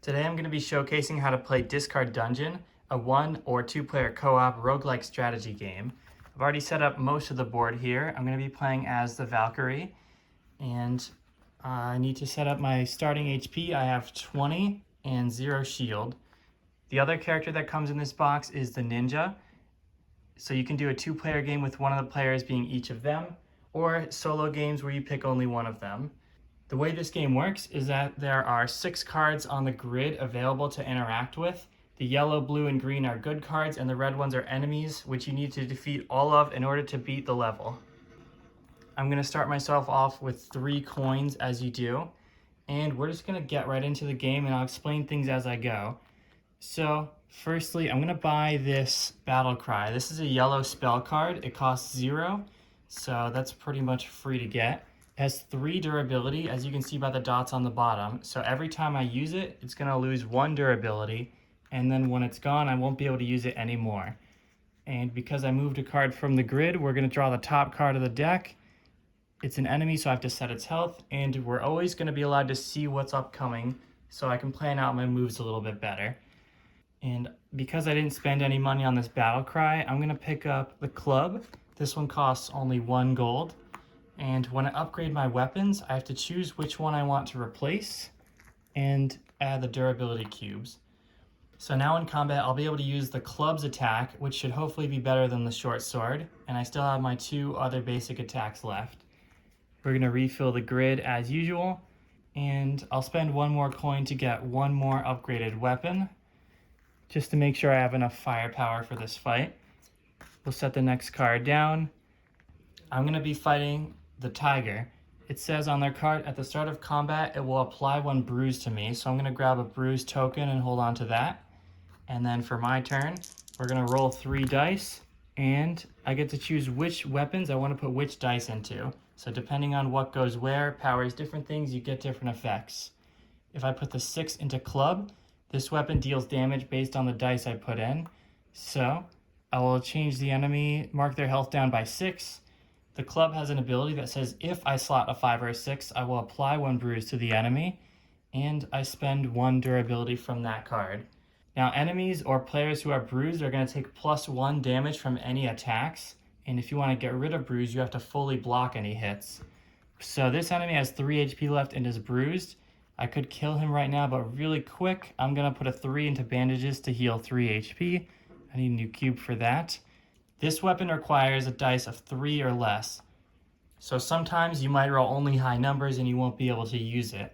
Today I'm going to be showcasing how to play Discard Dungeon, a 1 or 2 player co-op roguelike strategy game. I've already set up most of the board here. I'm going to be playing as the Valkyrie, and I need to set up my starting HP. I have 20 and 0 shield. The other character that comes in this box is the Ninja, so you can do a 2-player game with one of the players being each of them, or solo games where you pick only one of them. The way this game works is that there are 6 cards on the grid available to interact with. The yellow, blue, and green are good cards, and the red ones are enemies, which you need to defeat all of in order to beat the level. I'm going to start myself off with 3 coins, as you do, and we're just going to get right into the game, and I'll explain things as I go. So, firstly, I'm going to buy this Battle Cry. This is a yellow spell card. It costs 0, so that's pretty much free to get. It has 3 durability, as you can see by the dots on the bottom. So every time I use it, it's going to lose 1 durability, and then when it's gone, I won't be able to use it anymore. And because I moved a card from the grid, we're going to draw the top card of the deck. It's an enemy, so I have to set its health, and we're always going to be allowed to see what's upcoming, so I can plan out my moves a little bit better. And because I didn't spend any money on this Battle Cry, I'm going to pick up the club. This one costs only 1 gold. And when I upgrade my weapons, I have to choose which one I want to replace and add the durability cubes. So now in combat, I'll be able to use the club's attack, which should hopefully be better than the short sword. And I still have my 2 other basic attacks left. We're going to refill the grid as usual. And I'll spend 1 more coin to get 1 more upgraded weapon, just to make sure I have enough firepower for this fight. We'll set the next card down. I'm going to be fighting the Tiger. It says on their card, at the start of combat, it will apply 1 bruise to me. So I'm going to grab a bruise token and hold on to that. And then for my turn, we're going to roll 3 dice. And I get to choose which weapons I want to put which dice into. So depending on what goes where, powers different things, you get different effects. If I put the 6 into club, this weapon deals damage based on the dice I put in. So I will change the enemy, mark their health down by 6. The club has an ability that says if I slot a 5 or a 6, I will apply 1 bruise to the enemy, and I spend 1 durability from that card. Now, enemies or players who are bruised are going to take +1 damage from any attacks, and if you want to get rid of bruise, you have to fully block any hits. So this enemy has 3 HP left and is bruised. I could kill him right now, but really quick, I'm going to put a 3 into bandages to heal 3 HP. I need a new cube for that. This weapon requires a dice of 3 or less. So sometimes you might roll only high numbers and you won't be able to use it.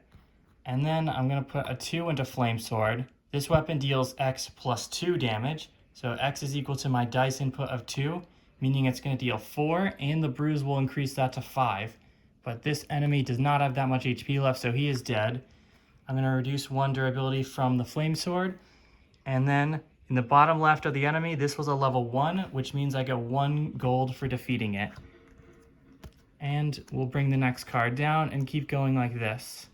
And then I'm going to put a 2 into Flame Sword. This weapon deals X plus 2 damage. So X is equal to my dice input of 2, meaning it's going to deal 4, and the bruise will increase that to 5. But this enemy does not have that much HP left, so he is dead. I'm going to reduce 1 durability from the Flame Sword. And then in the bottom left of the enemy, this was a level 1, which means I get 1 gold for defeating it. And we'll bring the next card down and keep going like this.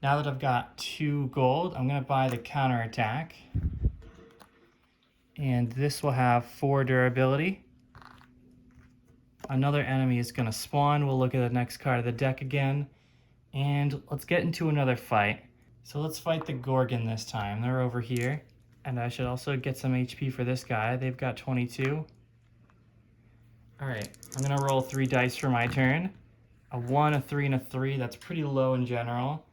Now that I've got 2 gold, I'm going to buy the counterattack. And this will have 4 durability. Another enemy is going to spawn. We'll look at the next card of the deck again. And let's get into another fight. So let's fight the Gorgon this time. They're over here. And I should also get some HP for this guy. They've got 22. Alright, I'm going to roll 3 dice for my turn. A 1, a 3, and a 3. That's pretty low in general.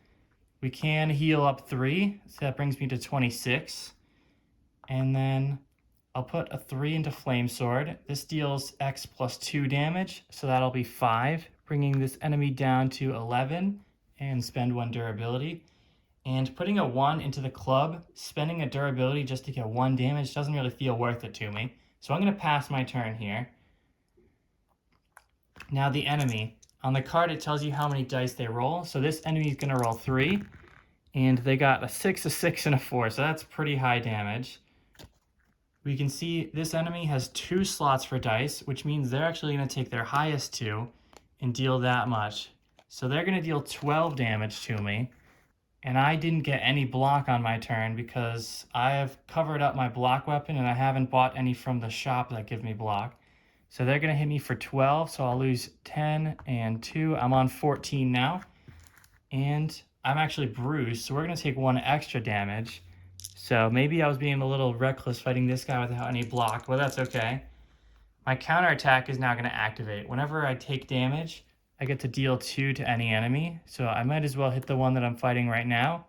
We can heal up 3, so that brings me to 26. And then I'll put a 3 into Flame Sword. This deals X plus 2 damage, so that'll be 5, bringing this enemy down to 11, and spend 1 durability. And putting a 1 into the club, spending a durability just to get 1 damage doesn't really feel worth it to me. So I'm going to pass my turn here. Now the enemy. On the card it tells you how many dice they roll. So this enemy is going to roll 3. And they got a 6, a 6, and a 4. So that's pretty high damage. We can see this enemy has 2 slots for dice, which means they're actually going to take their highest 2 and deal that much. So they're going to deal 12 damage to me. And I didn't get any block on my turn because I have covered up my block weapon and I haven't bought any from the shop that give me block. So they're going to hit me for 12, so I'll lose 10 and 2. I'm on 14 now. And I'm actually bruised, so we're going to take 1 extra damage. So maybe I was being a little reckless fighting this guy without any block, but that's okay. My counterattack is now going to activate. Whenever I take damage, I get to deal 2 to any enemy, so I might as well hit the one that I'm fighting right now.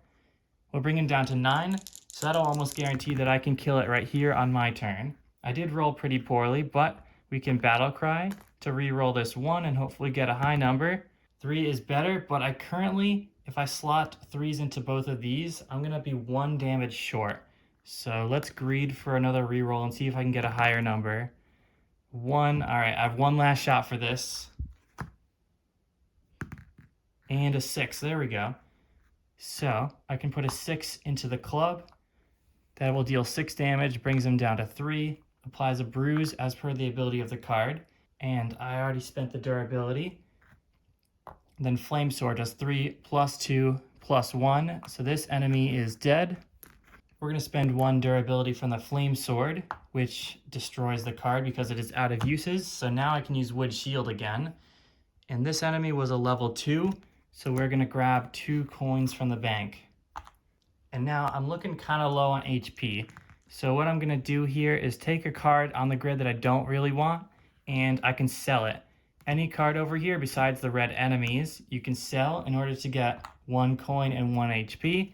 We'll bring him down to 9, so that'll almost guarantee that I can kill it right here on my turn. I did roll pretty poorly, but we can battle cry to re-roll this 1 and hopefully get a high number. 3 is better, but I currently, if I slot 3s into both of these, I'm going to be 1 damage short. So let's greed for another re-roll and see if I can get a higher number. 1, all right, I have 1 last shot for this. And a 6, there we go. So I can put a 6 into the club. That will deal 6 damage, brings him down to 3, applies a bruise as per the ability of the card. And I already spent the durability. Then Flame Sword does 3 plus 2 plus 1. So this enemy is dead. We're going to spend 1 durability from the Flame Sword, which destroys the card because it is out of uses. So now I can use Wood Shield again. And this enemy was a level 2, so we're going to grab 2 coins from the bank. And now I'm looking kind of low on HP. So what I'm going to do here is take a card on the grid that I don't really want, and I can sell it. Any card over here besides the red enemies, you can sell in order to get 1 coin and 1 HP.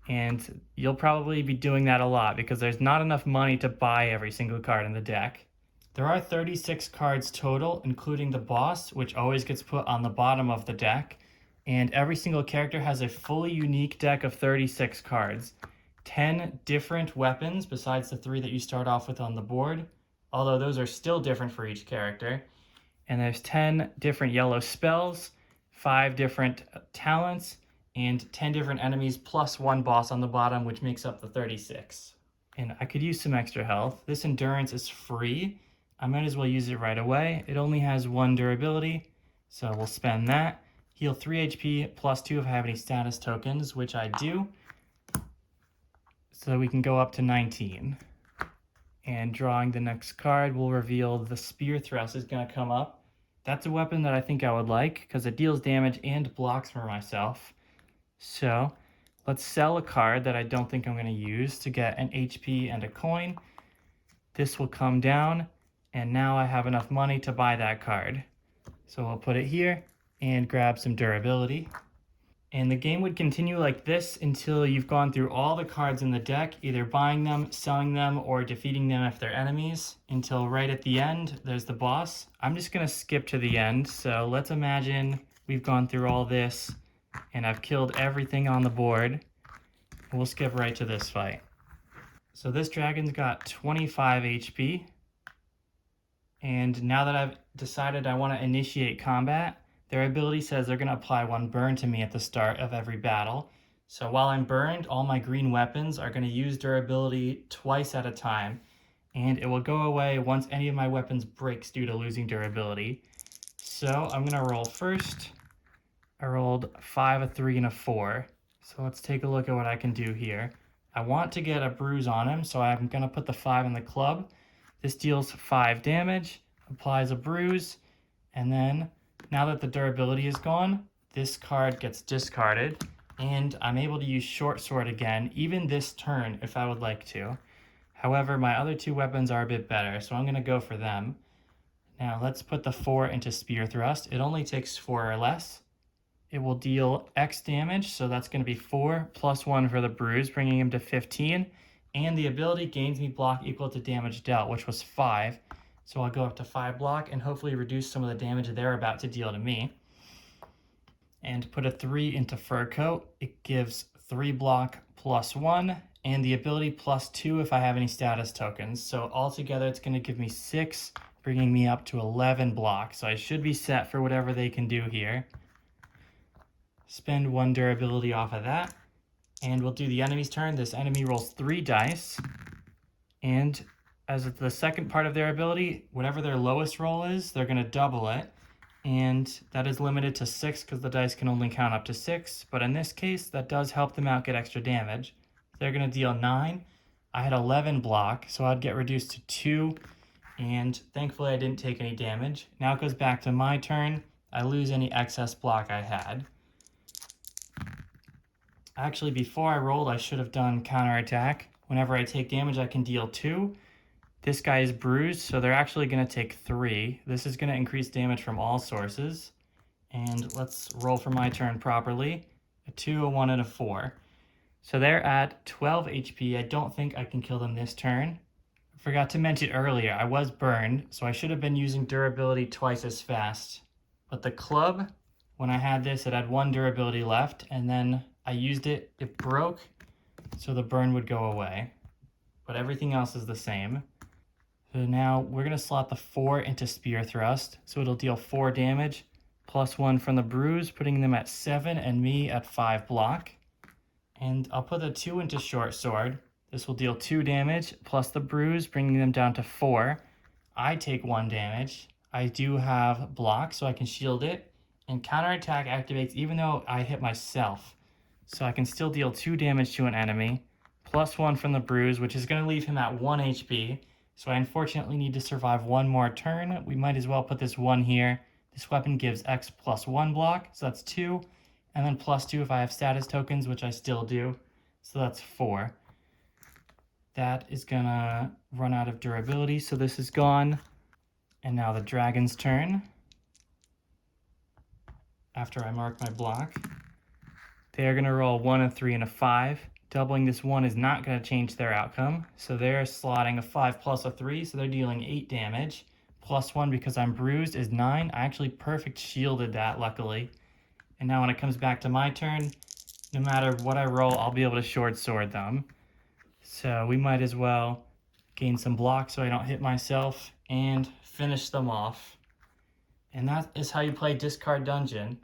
And you'll probably be doing that a lot because there's not enough money to buy every single card in the deck. There are 36 cards total, including the boss, which always gets put on the bottom of the deck. And every single character has a fully unique deck of 36 cards. 10 different weapons besides the 3 that you start off with on the board, although those are still different for each character. And there's 10 different yellow spells, 5 different talents, and 10 different enemies plus 1 boss on the bottom, which makes up the 36. And I could use some extra health. This endurance is free. I might as well use it right away. It only has 1 durability, so we'll spend that. Heal 3 HP plus 2 if I have any status tokens, which I do. So we can go up to 19. And drawing the next card will reveal the Spear Thrust is going to come up. That's a weapon that I think I would like because it deals damage and blocks for myself. So let's sell a card that I don't think I'm going to use to get an HP and a coin. This will come down, and now I have enough money to buy that card. So I'll put it here and grab some durability. And the game would continue like this until you've gone through all the cards in the deck, either buying them, selling them, or defeating them if they're enemies, until right at the end, there's the boss. I'm just going to skip to the end, so let's imagine we've gone through all this, and I've killed everything on the board. We'll skip right to this fight. So this dragon's got 25 HP, and now that I've decided I want to initiate combat, their ability says they're going to apply 1 burn to me at the start of every battle. So while I'm burned, all my green weapons are going to use durability twice at a time, and it will go away once any of my weapons breaks due to losing durability. So I'm going to roll first. I rolled 5, a 3, and a 4. So let's take a look at what I can do here. I want to get a bruise on him, so I'm going to put the 5 in the club. This deals 5 damage, applies a bruise, and then now that the durability is gone, this card gets discarded, and I'm able to use Short Sword again, even this turn if I would like to. However, my other 2 weapons are a bit better, so I'm going to go for them. Now let's put the 4 into Spear Thrust. It only takes 4 or less. It will deal X damage, so that's going to be 4 plus 1 for the bruise, bringing him to 15. And the ability gains me block equal to damage dealt, which was 5. So I'll go up to 5 block and hopefully reduce some of the damage they're about to deal to me. And put a 3 into Fur Coat. It gives 3 block plus 1, and the ability plus 2 if I have any status tokens. So altogether it's going to give me 6, bringing me up to 11 block. So I should be set for whatever they can do here. Spend 1 durability off of that. And we'll do the enemy's turn. This enemy rolls 3 dice. And as the second part of their ability, whatever their lowest roll is, they're going to double it. And that is limited to 6 because the dice can only count up to 6. But in this case, that does help them out get extra damage. They're going to deal 9. I had 11 block, so I'd get reduced to 2. And thankfully, I didn't take any damage. Now it goes back to my turn. I lose any excess block I had. Actually, before I rolled, I should have done counterattack. Whenever I take damage, I can deal 2. This guy is bruised, so they're actually going to take 3. This is going to increase damage from all sources. And let's roll for my turn properly. A 2, a 1, and a 4. So they're at 12 HP. I don't think I can kill them this turn. I forgot to mention earlier, I was burned, so I should have been using durability twice as fast. But the club, when I had this, it had 1 durability left, and then I used it, it broke, so the burn would go away. But everything else is the same. So now we're going to slot the 4 into Spear Thrust, so it'll deal 4 damage, plus 1 from the bruise, putting them at 7 and me at 5 block. And I'll put the 2 into Short Sword. This will deal 2 damage, plus the bruise, bringing them down to 4. I take 1 damage. I do have block, so I can shield it. And counterattack activates even though I hit myself. So I can still deal 2 damage to an enemy, plus 1 from the bruise, which is going to leave him at 1 HP. So I unfortunately need to survive 1 more turn. We might as well put this 1 here. This weapon gives X plus 1 block, so that's 2. And then plus 2 if I have status tokens, which I still do. So that's 4. That is gonna run out of durability, so this is gone. And now the dragon's turn. After I mark my block. They are gonna roll 1, a 3, and a 5. Doubling this 1 is not gonna change their outcome. So they're slotting a 5 plus a 3, so they're dealing 8 damage. Plus 1 because I'm bruised is 9. I actually perfect shielded that, luckily. And now when it comes back to my turn, no matter what I roll, I'll be able to short sword them. So we might as well gain some block so I don't hit myself and finish them off. And that is how you play Discard Dungeon.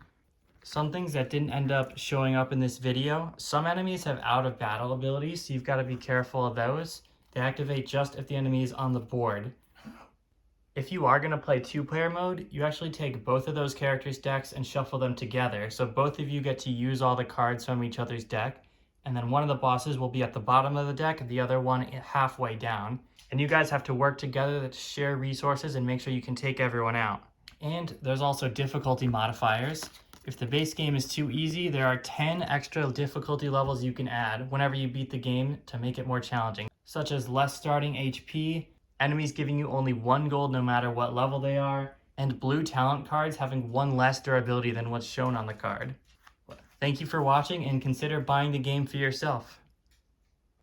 Some things that didn't end up showing up in this video, some enemies have out of battle abilities, so you've got to be careful of those. They activate just if the enemy is on the board. If you are going to play 2-player mode, you actually take both of those characters' decks and shuffle them together. So both of you get to use all the cards from each other's deck. And then one of the bosses will be at the bottom of the deck, the other one halfway down. And you guys have to work together to share resources and make sure you can take everyone out. And there's also difficulty modifiers. If the base game is too easy, there are 10 extra difficulty levels you can add whenever you beat the game to make it more challenging, such as less starting HP, enemies giving you only 1 gold no matter what level they are, and blue talent cards having 1 less durability than what's shown on the card. Thank you for watching and consider buying the game for yourself.